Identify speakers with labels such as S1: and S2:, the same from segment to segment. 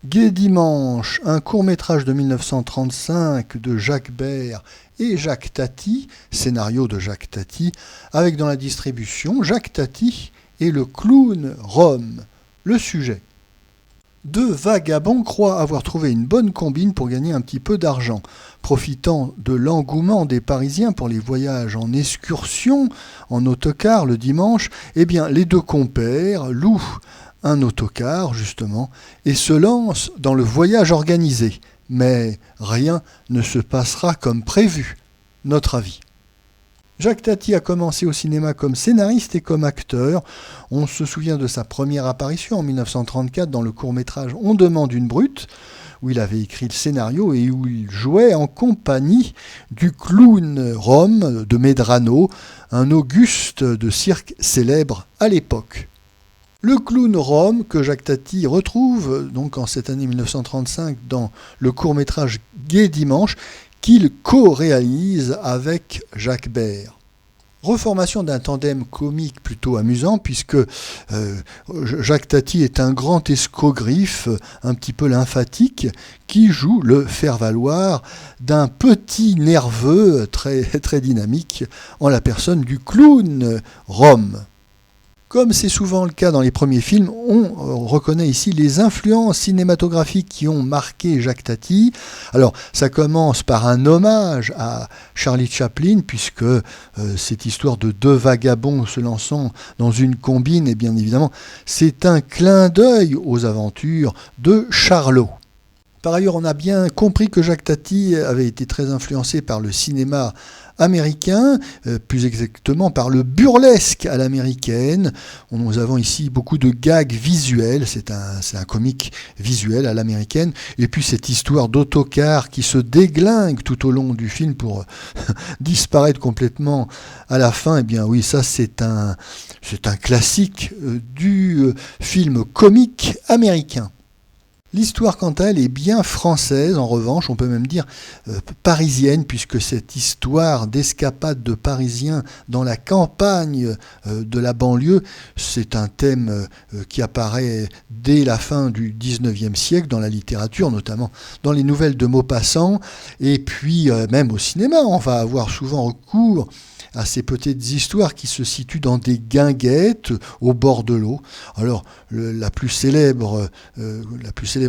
S1: Gai Dimanche, un court-métrage de 1935 de Jacques Bert et Jacques Tati, scénario de Jacques Tati, avec dans la distribution Jacques Tati et le clown Rome. Le sujet. Deux vagabonds croient avoir trouvé une bonne combine pour gagner un petit peu d'argent. Profitant de l'engouement des Parisiens pour les voyages en excursion, en autocar le dimanche, les deux compères louent un autocar, justement, et se lancent dans le voyage organisé. Mais rien ne se passera comme prévu. Notre avis. Jacques Tati a commencé au cinéma comme scénariste et comme acteur. On se souvient de sa première apparition en 1934 dans le court-métrage On demande une brute, où il avait écrit le scénario et où il jouait en compagnie du clown Rome de Medrano, un Auguste de cirque célèbre à l'époque. Le clown Rome que Jacques Tati retrouve donc en cette année 1935 dans le court-métrage Gai Dimanche qu'il co-réalise avec Jacques Bert. Reformation d'un tandem comique plutôt amusant puisque Jacques Tati est un grand escogriffe, un petit peu lymphatique, qui joue le faire-valoir d'un petit nerveux très, très dynamique en la personne du clown Rome. Comme c'est souvent le cas dans les premiers films, on reconnaît ici les influences cinématographiques qui ont marqué Jacques Tati. Alors, ça commence par un hommage à Charlie Chaplin, puisque cette histoire de deux vagabonds se lançant dans une combine, et bien évidemment, c'est un clin d'œil aux aventures de Charlot. Par ailleurs, on a bien compris que Jacques Tati avait été très influencé par le cinéma américain, plus exactement par le burlesque à l'américaine. Nous avons ici beaucoup de gags visuels, c'est un comique visuel à l'américaine, et puis cette histoire d'autocar qui se déglingue tout au long du film pour disparaître complètement à la fin, eh bien oui, ça c'est un classique du film comique américain. L'histoire, quant à elle, est bien française, en revanche, on peut même dire parisienne, puisque cette histoire d'escapade de Parisiens dans la campagne de la banlieue, c'est un thème qui apparaît dès la fin du XIXe siècle dans la littérature, notamment dans les nouvelles de Maupassant, et puis même au cinéma, on va avoir souvent recours à ces petites histoires qui se situent dans des guinguettes au bord de l'eau. Alors, la plus célèbre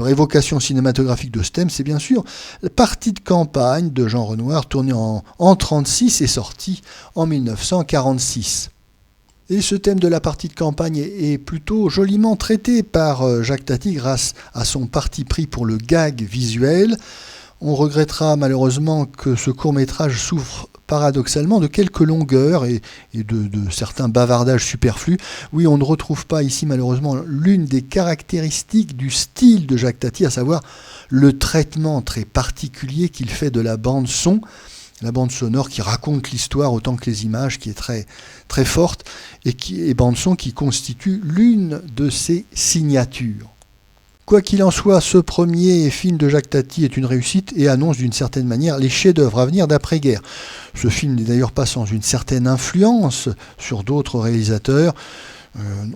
S1: évocation cinématographique de ce thème, c'est bien sûr la partie de campagne de Jean Renoir, tournée en 1936 et sortie en 1946. Et ce thème de la partie de campagne est plutôt joliment traité par Jacques Tati grâce à son parti pris pour le gag visuel. On regrettera malheureusement que ce court-métrage souffre paradoxalement de quelques longueurs et de certains bavardages superflus. Oui, on ne retrouve pas ici malheureusement l'une des caractéristiques du style de Jacques Tati, à savoir le traitement très particulier qu'il fait de la bande son, la bande sonore qui raconte l'histoire autant que les images, qui est très, très forte, et bande son qui constitue l'une de ses signatures. Quoi qu'il en soit, ce premier film de Jacques Tati est une réussite et annonce d'une certaine manière les chefs-d'œuvre à venir d'après-guerre. Ce film n'est d'ailleurs pas sans une certaine influence sur d'autres réalisateurs.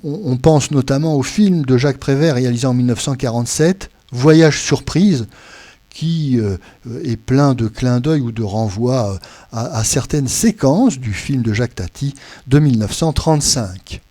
S1: On pense notamment au film de Jacques Prévert réalisé en 1947, Voyage surprise, qui est plein de clins d'œil ou de renvois à certaines séquences du film de Jacques Tati de 1935.